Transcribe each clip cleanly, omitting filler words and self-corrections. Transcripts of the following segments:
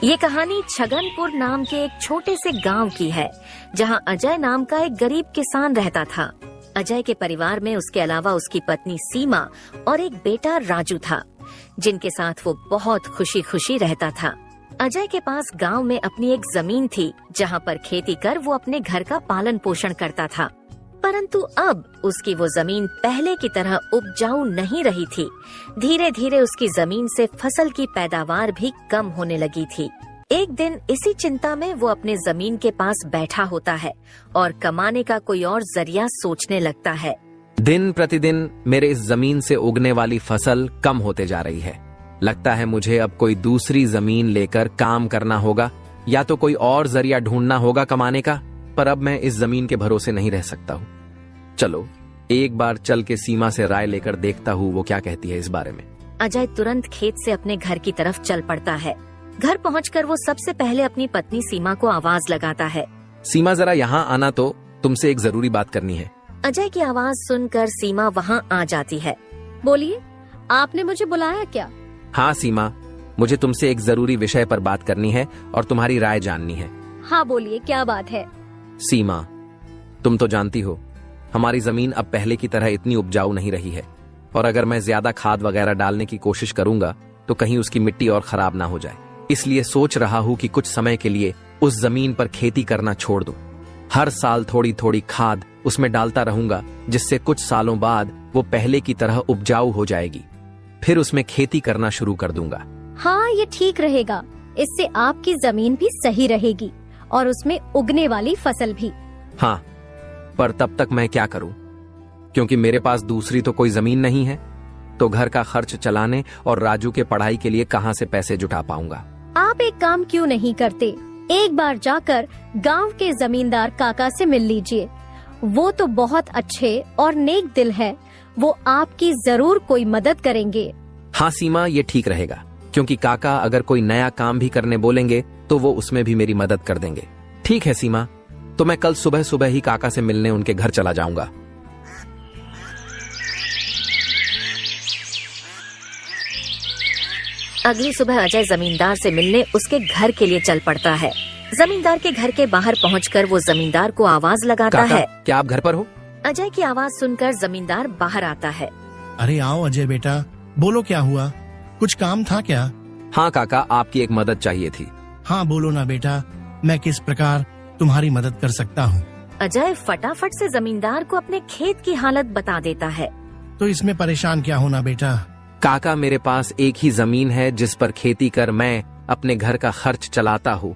ये कहानी छगनपुर नाम के एक छोटे से गांव की है, जहां अजय नाम का एक गरीब किसान रहता था। अजय के परिवार में उसके अलावा उसकी पत्नी सीमा और एक बेटा राजू था, जिनके साथ वो बहुत खुशी खुशी रहता था। अजय के पास गांव में अपनी एक जमीन थी, जहां पर खेती कर वो अपने घर का पालन पोषण करता था। परंतु अब उसकी वो जमीन पहले की तरह उपजाऊ नहीं रही थी। धीरे धीरे उसकी जमीन से फसल की पैदावार भी कम होने लगी थी। एक दिन इसी चिंता में वो अपने जमीन के पास बैठा होता है और कमाने का कोई और जरिया सोचने लगता है। दिन प्रतिदिन मेरे इस जमीन से उगने वाली फसल कम होते जा रही है। लगता है मुझे अब कोई दूसरी जमीन लेकर काम करना होगा, या तो कोई और जरिया ढूंढना होगा कमाने का। पर अब मैं इस जमीन के भरोसे नहीं रह सकता हूँ। चलो एक बार चल के सीमा से राय लेकर देखता हूँ वो क्या कहती है इस बारे में। अजय तुरंत खेत से अपने घर की तरफ चल पड़ता है। घर पहुंचकर वो सबसे पहले अपनी पत्नी सीमा को आवाज लगाता है। सीमा जरा यहाँ आना, तो तुमसे एक जरूरी बात करनी है। अजय की आवाज सुनकर सीमा वहाँ आ जाती है। बोलिए, आपने मुझे बुलाया क्या? हाँ सीमा, मुझे तुमसे एक जरूरी विषय पर बात करनी है और तुम्हारी राय जाननी है। हाँ बोलिए, क्या बात है? सीमा, तुम तो जानती हो हमारी जमीन अब पहले की तरह इतनी उपजाऊ नहीं रही है, और अगर मैं ज्यादा खाद वगैरह डालने की कोशिश करूंगा तो कहीं उसकी मिट्टी और खराब ना हो जाए। इसलिए सोच रहा हूँ कि कुछ समय के लिए उस जमीन पर खेती करना छोड़ दूं। हर साल थोड़ी थोड़ी खाद उसमें डालता रहूंगा, जिससे कुछ सालों बाद वो पहले की तरह उपजाऊ हो जाएगी। फिर उसमें खेती करना शुरू कर दूंगा। हाँ, ये ठीक रहेगा। इससे आपकी जमीन भी सही रहेगी और उसमें उगने वाली फसल भी। हाँ, पर तब तक मैं क्या करूं? क्योंकि मेरे पास दूसरी तो कोई जमीन नहीं है, तो घर का खर्च चलाने और राजू के पढ़ाई के लिए कहां से पैसे जुटा पाऊंगा? आप एक काम क्यों नहीं करते, एक बार जाकर गांव के जमींदार काका से मिल लीजिए। वो तो बहुत अच्छे और नेक दिल है, वो आपकी जरूर कोई मदद करेंगे। हाँ सीमा, ये ठीक रहेगा, क्योंकि काका अगर कोई नया काम भी करने बोलेंगे तो वो उसमें भी मेरी मदद कर देंगे। ठीक है सीमा, तो मैं कल सुबह सुबह ही काका से मिलने उनके घर चला जाऊंगा। अगली सुबह अजय जमींदार से मिलने उसके घर के लिए चल पड़ता है। जमींदार के घर के बाहर पहुंचकर वो जमींदार को आवाज लगाता काका, है। क्या आप घर पर हो? अजय की आवाज सुनकर जमींदार बाहर आता है। अरे आओ अजय बेटा, बोलो क्या हुआ, कुछ काम था क्या? हाँ काका, आपकी एक मदद चाहिए थी। हाँ बोलो ना बेटा, मैं किस प्रकार तुम्हारी मदद कर सकता हूँ? अजय फटाफट से जमींदार को अपने खेत की हालत बता देता है। तो इसमें परेशान क्या होना बेटा? काका, मेरे पास एक ही जमीन है जिस पर खेती कर मैं अपने घर का खर्च चलाता हूँ,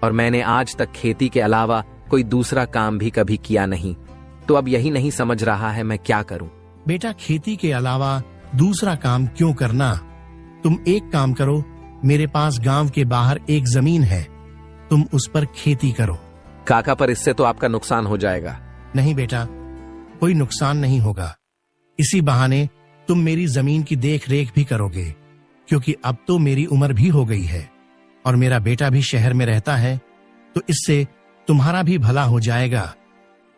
और मैंने आज तक खेती के अलावा कोई दूसरा काम भी कभी किया नहीं। तो अब यही नहीं समझ रहा है मैं क्या करूँ। बेटा, खेती के अलावा दूसरा काम क्यों करना? तुम एक काम करो, मेरे पास गांव के बाहर एक जमीन है, तुम उस पर खेती करो। काका, पर इससे तो आपका नुकसान हो जाएगा। नहीं बेटा, कोई नुकसान नहीं होगा। इसी बहाने तुम मेरी जमीन की देख रेख भी करोगे, क्योंकि अब तो मेरी उम्र भी हो गई है और मेरा बेटा भी शहर में रहता है, तो इससे तुम्हारा भी भला हो जाएगा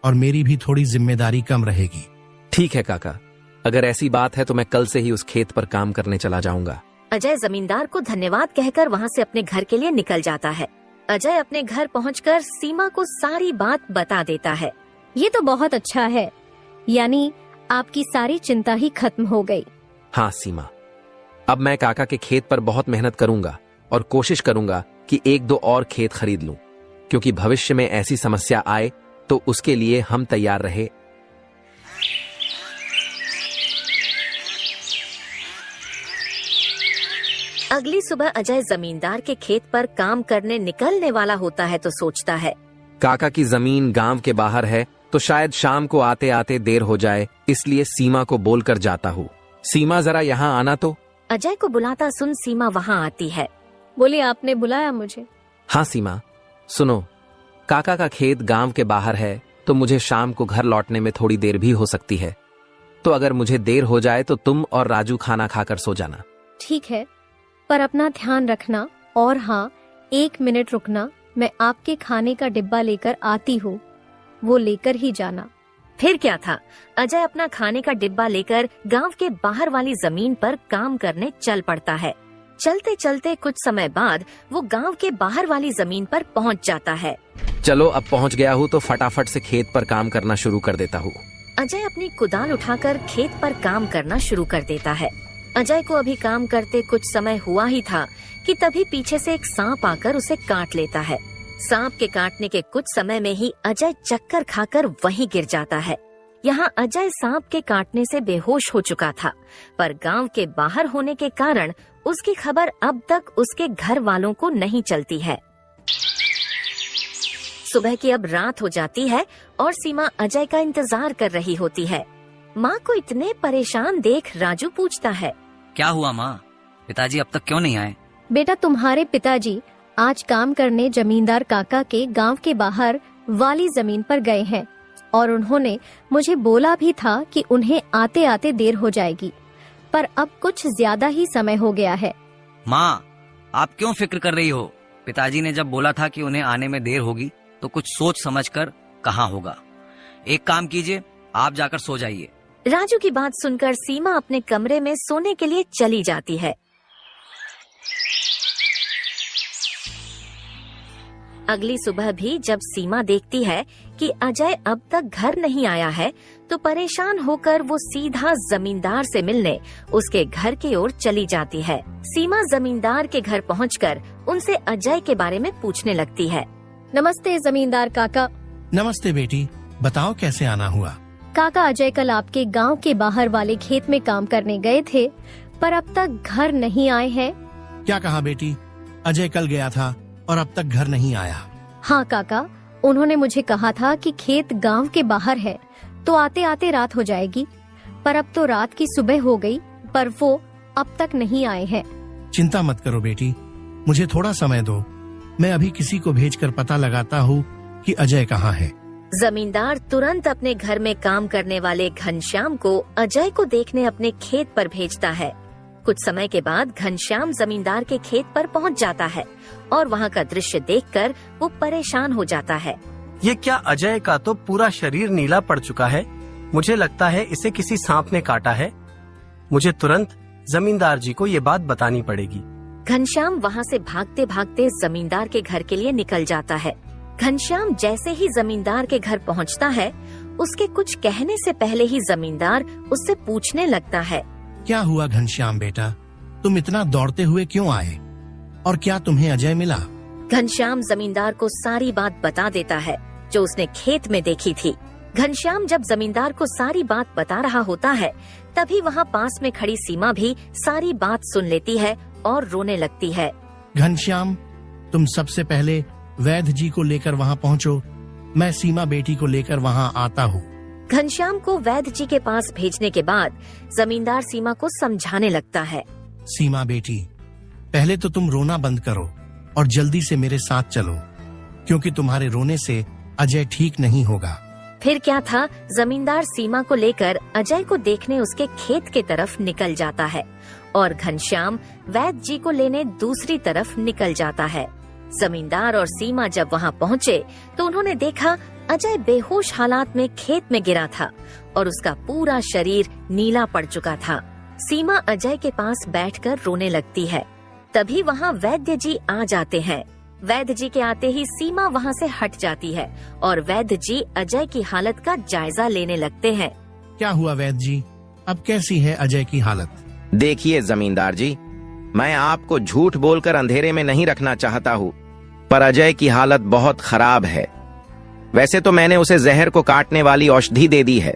और मेरी भी थोड़ी जिम्मेदारी कम रहेगी। ठीक है काका, अगर ऐसी बात है तो मैं कल से ही उस खेत पर काम करने चला जाऊंगा। अजय जमींदार को धन्यवाद कहकर वहाँ से अपने घर के लिए निकल जाता है। अजय अपने घर पहुंचकर सीमा को सारी बात बता देता है। ये तो बहुत अच्छा है, यानी आपकी सारी चिंता ही खत्म हो गई। हाँ सीमा, अब मैं काका के खेत पर बहुत मेहनत करूंगा और कोशिश करूंगा कि एक दो और खेत खरीद लूं, क्योंकि भविष्य में ऐसी समस्या आए तो उसके लिए हम तैयार रहे। अगली सुबह अजय जमींदार के खेत पर काम करने निकलने वाला होता है तो सोचता है, काका की जमीन गांव के बाहर है, तो शायद शाम को आते आते देर हो जाए, इसलिए सीमा को बोलकर जाता हूँ। सीमा, जरा यहाँ आना तो। अजय को बुलाता सुन सीमा वहाँ आती है। बोलिए, आपने बुलाया मुझे? हाँ सीमा, सुनो, काका का खेत गांव के बाहर है, तो मुझे शाम को घर लौटने में थोड़ी देर भी हो सकती है। तो अगर मुझे देर हो जाए तो तुम और राजू खाना खाकर सो जाना। ठीक है, पर अपना ध्यान रखना। और हाँ, 1 मिनट रुकना, मैं आपके खाने का डिब्बा लेकर आती हूँ, वो लेकर ही जाना। फिर क्या था, अजय अपना खाने का डिब्बा लेकर गांव के बाहर वाली जमीन पर काम करने चल पड़ता है। चलते चलते कुछ समय बाद वो गांव के बाहर वाली जमीन पर पहुंच जाता है। चलो अब पहुंच गया हूँ तो फटाफट से खेत पर काम करना शुरू कर देता हूँ। अजय अपनी कुदाल उठाकर खेत पर काम करना शुरू कर देता है। अजय को अभी काम करते कुछ समय हुआ ही था कि तभी पीछे से एक सांप आकर उसे काट लेता है। सांप के काटने के कुछ समय में ही अजय चक्कर खाकर वहीं गिर जाता है। यहाँ अजय सांप के काटने से बेहोश हो चुका था, पर गांव के बाहर होने के कारण उसकी खबर अब तक उसके घर वालों को नहीं चलती है। सुबह की अब रात हो जाती है और सीमा अजय का इंतजार कर रही होती है। माँ को इतने परेशान देख राजू पूछता है, क्या हुआ माँ, पिताजी अब तक क्यों नहीं आए? बेटा, तुम्हारे पिताजी आज काम करने जमींदार काका के गांव के बाहर वाली जमीन पर गए हैं और उन्होंने मुझे बोला भी था कि उन्हें आते आते देर हो जाएगी, पर अब कुछ ज्यादा ही समय हो गया है। माँ, आप क्यों फिक्र कर रही हो? पिताजी ने जब बोला था कि उन्हें आने में देर होगी तो कुछ सोच समझ कर कहाँ होगा। एक काम कीजिए, आप जाकर सो जाइए। राजू की बात सुनकर सीमा अपने कमरे में सोने के लिए चली जाती है। अगली सुबह भी जब सीमा देखती है कि अजय अब तक घर नहीं आया है, तो परेशान होकर वो सीधा जमींदार से मिलने उसके घर की ओर चली जाती है। सीमा जमींदार के घर पहुंचकर उनसे अजय के बारे में पूछने लगती है। नमस्ते जमींदार काका। नमस्ते बेटी, बताओ कैसे आना हुआ? काका, अजय कल आपके गांव के बाहर वाले खेत में काम करने गए थे, पर अब तक घर नहीं आए हैं। क्या कहा बेटी? अजय कल गया था और अब तक घर नहीं आया? हाँ काका, उन्होंने मुझे कहा था कि खेत गांव के बाहर है तो आते आते रात हो जाएगी, पर अब तो रात की सुबह हो गई, पर वो अब तक नहीं आए हैं। चिंता मत करो बेटी, मुझे थोड़ा समय दो, मैं अभी किसी को भेजकर पता लगाता हूँ कि अजय कहाँ है। जमींदार तुरंत अपने घर में काम करने वाले घनश्याम को अजय को देखने अपने खेत पर भेजता है। कुछ समय के बाद घनश्याम जमींदार के खेत पर पहुंच जाता है और वहां का दृश्य देखकर वो परेशान हो जाता है। ये क्या, अजय का तो पूरा शरीर नीला पड़ चुका है। मुझे लगता है इसे किसी सांप ने काटा है। मुझे तुरंत जमींदार जी को ये बात बतानी पड़ेगी। घनश्याम वहां से भागते भागते जमींदार के घर के लिए निकल जाता है। घनश्याम जैसे ही जमींदार के घर पहुंचता है, उसके कुछ कहने से पहले ही जमींदार उससे पूछने लगता है, क्या हुआ घनश्याम बेटा, तुम इतना दौड़ते हुए क्यों आए और क्या तुम्हें अजय मिला? घनश्याम जमींदार को सारी बात बता देता है जो उसने खेत में देखी थी। घनश्याम जब जमींदार को सारी बात बता रहा होता है, तभी वहाँ पास में खड़ी सीमा भी सारी बात सुन लेती है और रोने लगती है। घनश्याम, तुम सबसे पहले वैद्य जी को लेकर वहाँ पहुँचो, मैं सीमा बेटी को लेकर वहाँ आता हूँ। घनश्याम को वैद्य जी के पास भेजने के बाद जमींदार सीमा को समझाने लगता है। सीमा बेटी, पहले तो तुम रोना बंद करो और जल्दी से मेरे साथ चलो, क्योंकि तुम्हारे रोने से अजय ठीक नहीं होगा। फिर क्या था, जमींदार सीमा को लेकर अजय को देखने उसके खेत के तरफ निकल जाता है और घनश्याम वैद्य जी को लेने दूसरी तरफ निकल जाता है। जमींदार और सीमा जब वहां पहुंचे तो उन्होंने देखा अजय बेहोश हालात में खेत में गिरा था और उसका पूरा शरीर नीला पड़ चुका था। सीमा अजय के पास बैठकर रोने लगती है। तभी वहां वैद्य जी आ जाते हैं। वैद्य जी के आते ही सीमा वहां से हट जाती है और वैद्य जी अजय की हालत का जायजा लेने लगते हैं। क्या हुआ वैद्य जी, अब कैसी है अजय की हालत? देखिए जमींदार जी, मैं आपको झूठ बोलकर अंधेरे में नहीं रखना चाहता हूँ, पर अजय की हालत बहुत खराब है। वैसे तो मैंने उसे जहर को काटने वाली औषधि दे दी है,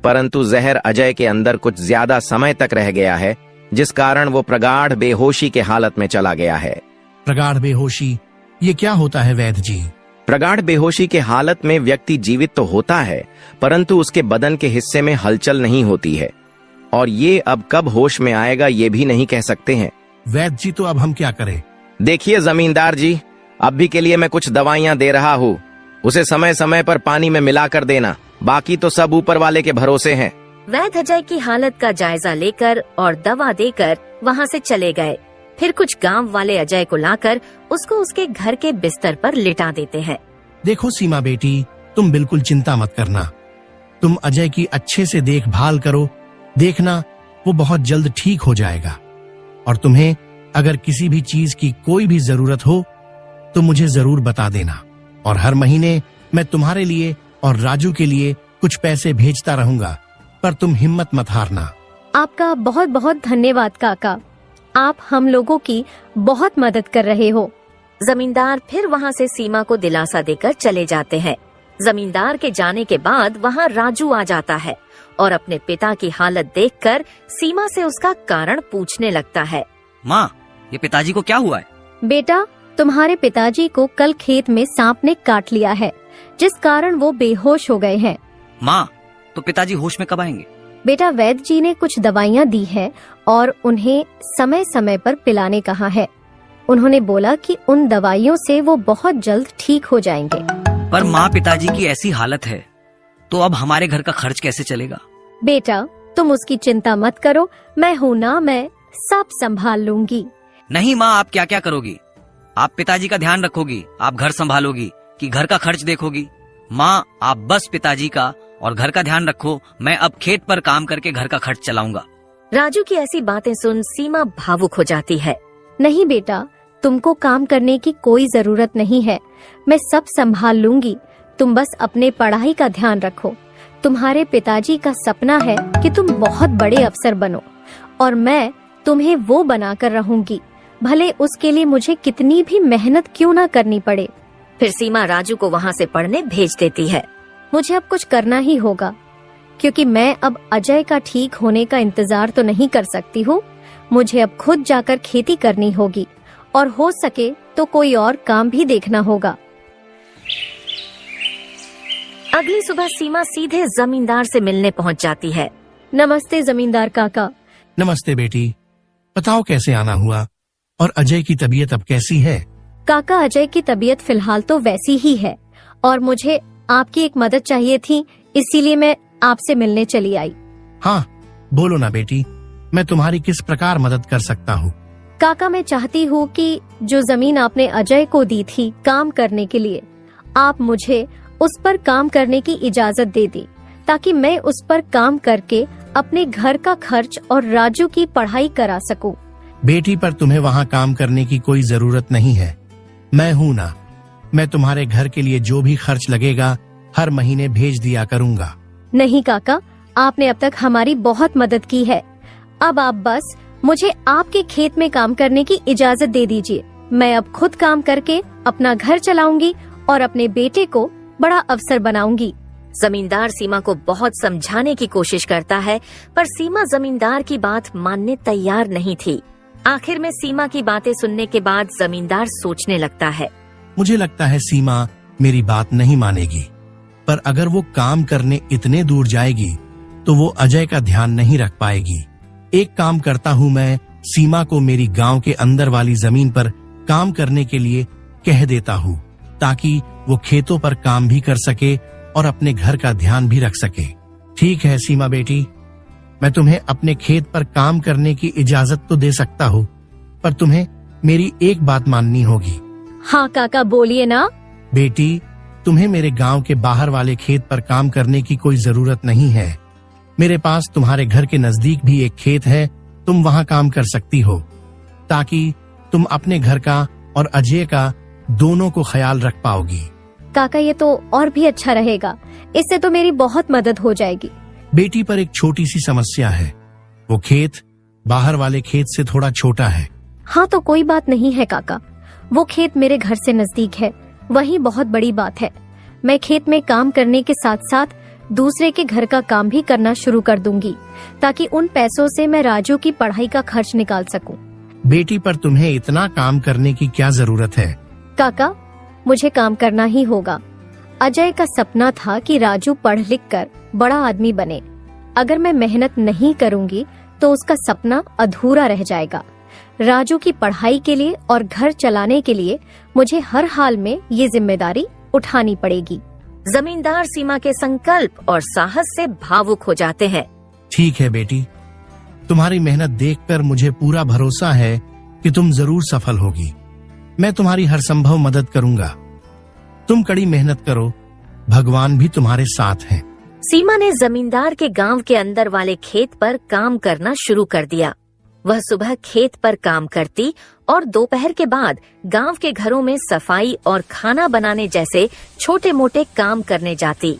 परंतु जहर अजय के अंदर कुछ ज्यादा समय तक रह गया है, जिस कारण वो प्रगाढ़ बेहोशी के हालत में चला गया है। प्रगाढ़ बेहोशी, ये क्या होता है वैद्य जी? प्रगाढ़ बेहोशी के हालत में व्यक्ति जीवित तो होता है, परंतु उसके बदन के हिस्से में हलचल नहीं होती है, और ये अब कब होश में आएगा ये भी नहीं कह सकते हैं। वैद्य जी, तो अब हम क्या करें? देखिए जमींदार जी, अभी के लिए मैं कुछ दवाइयाँ दे रहा हूँ, उसे समय समय पर पानी में मिलाकर देना, बाकी तो सब ऊपर वाले के भरोसे हैं। वैद्य अजय की हालत का जायजा लेकर और दवा देकर वहां से चले गए। फिर कुछ गांव वाले अजय को लाकर उसको उसके घर के बिस्तर पर लिटा देते हैं। देखो सीमा बेटी, तुम बिल्कुल चिंता मत करना, तुम अजय की अच्छे से देखभाल करो, देखना वो बहुत जल्द ठीक हो जाएगा और तुम्हें अगर किसी भी चीज की कोई भी जरूरत हो तो मुझे जरूर बता देना, और हर महीने मैं तुम्हारे लिए और राजू के लिए कुछ पैसे भेजता रहूंगा, पर तुम हिम्मत मत हारना। आपका बहुत बहुत धन्यवाद काका, आप हम लोगों की बहुत मदद कर रहे हो। जमींदार फिर वहाँ से सीमा को दिलासा देकर चले जाते हैं। जमींदार के जाने के बाद वहाँ राजू आ जाता है और अपने पिता की हालत देखकर सीमा से उसका कारण पूछने लगता है। माँ, ये पिताजी को क्या हुआ है? बेटा, तुम्हारे पिताजी को कल खेत में सांप ने काट लिया है, जिस कारण वो बेहोश हो गए हैं। माँ, तो पिताजी होश में कब आएंगे? बेटा, वैद्य जी ने कुछ दवाइयाँ दी है और उन्हें समय समय पर पिलाने कहा है। उन्होंने बोला कि उन दवाइयों से वो बहुत जल्द ठीक हो जाएंगे। पर माँ, पिताजी की ऐसी हालत है तो अब हमारे घर का खर्च कैसे चलेगा? बेटा, तुम उसकी चिंता मत करो, मैं हूँ ना, मैं सब संभाल लूंगी। नहीं माँ, आप क्या क्या करोगी? आप पिताजी का ध्यान रखोगी, आप घर संभालोगी कि घर का खर्च देखोगी? माँ, आप बस पिताजी का और घर का ध्यान रखो, मैं अब खेत पर काम करके घर का खर्च चलाऊंगा। राजू की ऐसी बातें सुन सीमा भावुक हो जाती है। नहीं बेटा, तुमको काम करने की कोई जरूरत नहीं है, मैं सब संभाल लूंगी। तुम बस अपने पढ़ाई का ध्यान रखो। तुम्हारे पिताजी का सपना है कि तुम बहुत बड़े अफसर बनो, और मैं तुम्हें वो बनाकर रहूंगी, भले उसके लिए मुझे कितनी भी मेहनत क्यों ना करनी पड़े। फिर सीमा राजू को वहाँ से पढ़ने भेज देती है। मुझे अब कुछ करना ही होगा, क्योंकि मैं अब अजय का ठीक होने का इंतजार तो नहीं कर सकती हूँ। मुझे अब खुद जाकर खेती करनी होगी, और हो सके तो कोई और काम भी देखना होगा। अगली सुबह सीमा सीधे जमींदार से मिलने पहुँच जाती है। नमस्ते जमींदार काका। नमस्ते बेटी, बताओ कैसे आना हुआ, और अजय की तबीयत अब कैसी है? काका, अजय की तबीयत फिलहाल तो वैसी ही है, और मुझे आपकी एक मदद चाहिए थी, इसीलिए मैं आपसे मिलने चली आई। हाँ, बोलो ना बेटी, मैं तुम्हारी किस प्रकार मदद कर सकता हूँ? काका, मैं चाहती हूँ कि जो जमीन आपने अजय को दी थी काम करने के लिए, आप मुझे उस पर काम करने की इजाजत दे दी, ताकि मैं उस पर काम करके अपने घर का खर्च और राजू की पढ़ाई करा सकूं। बेटी, पर तुम्हें वहाँ काम करने की कोई जरूरत नहीं है, मैं हूँ ना। मैं तुम्हारे घर के लिए जो भी खर्च लगेगा हर महीने भेज दिया करूँगा। नहीं काका, आपने अब तक हमारी बहुत मदद की है। अब आप बस मुझे आपके खेत में काम करने की इजाजत दे दीजिए। मैं अब खुद काम करके अपना घर चलाऊंगी और अपने बेटे को बड़ा अफसर बनाऊंगी। जमींदार सीमा को बहुत समझाने की कोशिश करता है, पर सीमा जमींदार की बात मानने तैयार नहीं थी। आखिर में सीमा की बातें सुनने के बाद जमींदार सोचने लगता है। मुझे लगता है सीमा मेरी बात नहीं मानेगी, पर अगर वो काम करने इतने दूर जाएगी तो वो अजय का ध्यान नहीं रख पाएगी। एक काम करता हूँ, मैं सीमा को मेरी गांव के अंदर वाली जमीन पर काम करने के लिए कह देता हूँ, ताकि वो खेतों पर काम भी कर सके और अपने घर का ध्यान भी रख सके। ठीक है सीमा बेटी, मैं तुम्हें अपने खेत पर काम करने की इजाजत तो दे सकता हूँ, पर तुम्हें मेरी एक बात माननी होगी। हाँ काका, बोलिए ना। बेटी, तुम्हें मेरे गांव के बाहर वाले खेत पर काम करने की कोई जरूरत नहीं है। मेरे पास तुम्हारे घर के नजदीक भी एक खेत है, तुम वहां काम कर सकती हो, ताकि तुम अपने घर का और अजय का दोनों को ख्याल रख पाओगी। काका, ये तो और भी अच्छा रहेगा, इससे तो मेरी बहुत मदद हो जाएगी। बेटी, पर एक छोटी सी समस्या है, वो खेत बाहर वाले खेत से थोड़ा छोटा है। हाँ तो कोई बात नहीं है काका, वो खेत मेरे घर से नजदीक है, वही बहुत बड़ी बात है। मैं खेत में काम करने के साथ साथ दूसरे के घर का काम भी करना शुरू कर दूंगी, ताकि उन पैसों से मैं राजू की पढ़ाई का खर्च निकाल सकूं। बेटी, पर तुम्हें इतना काम करने की क्या जरूरत है? काका, मुझे काम करना ही होगा। अजय का सपना था कि राजू पढ़ लिख कर बड़ा आदमी बने। अगर मैं मेहनत नहीं करूंगी तो उसका सपना अधूरा रह जाएगा। राजू की पढ़ाई के लिए और घर चलाने के लिए मुझे हर हाल में ये जिम्मेदारी उठानी पड़ेगी। जमींदार सीमा के संकल्प और साहस से भावुक हो जाते हैं। ठीक है बेटी, तुम्हारी मेहनत देखकर मुझे पूरा भरोसा है कि तुम जरूर सफल होगी। मैं तुम्हारी हर संभव मदद करूंगा। तुम कड़ी मेहनत करो, भगवान भी तुम्हारे साथ हैं। सीमा ने जमींदार के गांव के अंदर वाले खेत पर काम करना शुरू कर दिया। वह सुबह खेत पर काम करती और दोपहर के बाद गांव के घरों में सफाई और खाना बनाने जैसे छोटे मोटे काम करने जाती।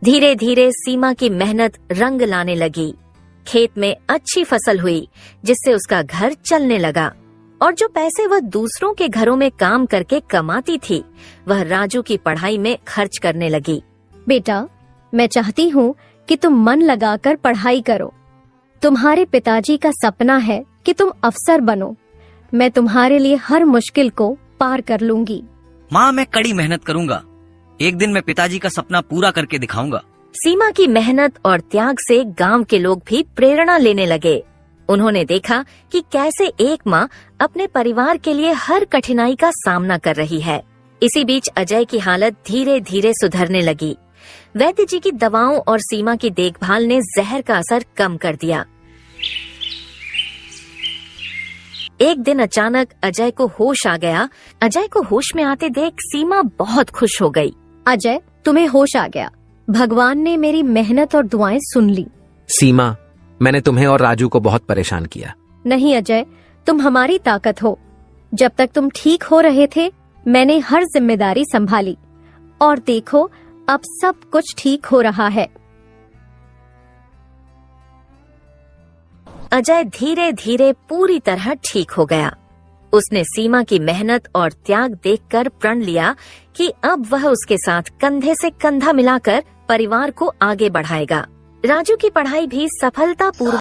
धीरे धीरे सीमा की मेहनत रंग लाने लगी। खेत में अच्छी फसल हुई, जिससे उसका घर चलने लगा और जो पैसे वह दूसरों के घरों में काम करके कमाती थी, वह राजू की पढ़ाई में खर्च करने लगी। बेटा, मैं चाहती हूँ कि तुम मन लगाकर पढ़ाई करो। तुम्हारे पिताजी का सपना है कि तुम अफसर बनो। मैं तुम्हारे लिए हर मुश्किल को पार कर लूंगी। माँ, मैं कड़ी मेहनत करूंगा। एक दिन मैं पिताजी का सपना पूरा करके दिखाऊंगा। सीमा की मेहनत और त्याग से गांव के लोग भी प्रेरणा लेने लगे। उन्होंने देखा कि कैसे एक माँ अपने परिवार के लिए हर कठिनाई का सामना कर रही है। इसी बीच अजय की हालत धीरे धीरे सुधरने लगी। वैद्य जी की दवाओं और सीमा की देखभाल ने जहर का असर कम कर दिया। एक दिन अचानक अजय को होश आ गया। अजय को होश में आते देख सीमा बहुत खुश हो गई। अजय, तुम्हें होश आ गया। भगवान ने मेरी मेहनत और दुआएं सुन ली। सीमा, मैंने तुम्हें और राजू को बहुत परेशान किया। नहीं अजय, तुम हमारी ताकत हो। जब तक तुम ठीक हो रहे थे, मैंने हर जिम्मेदारी संभाली और देखो, अब सब कुछ ठीक हो रहा है। अजय धीरे धीरे पूरी तरह ठीक हो गया। उसने सीमा की मेहनत और त्याग देखकर प्रण लिया कि अब वह उसके साथ कंधे से कंधा मिलाकर परिवार को आगे बढ़ाएगा। राजू की पढ़ाई भी सफलतापूर्वक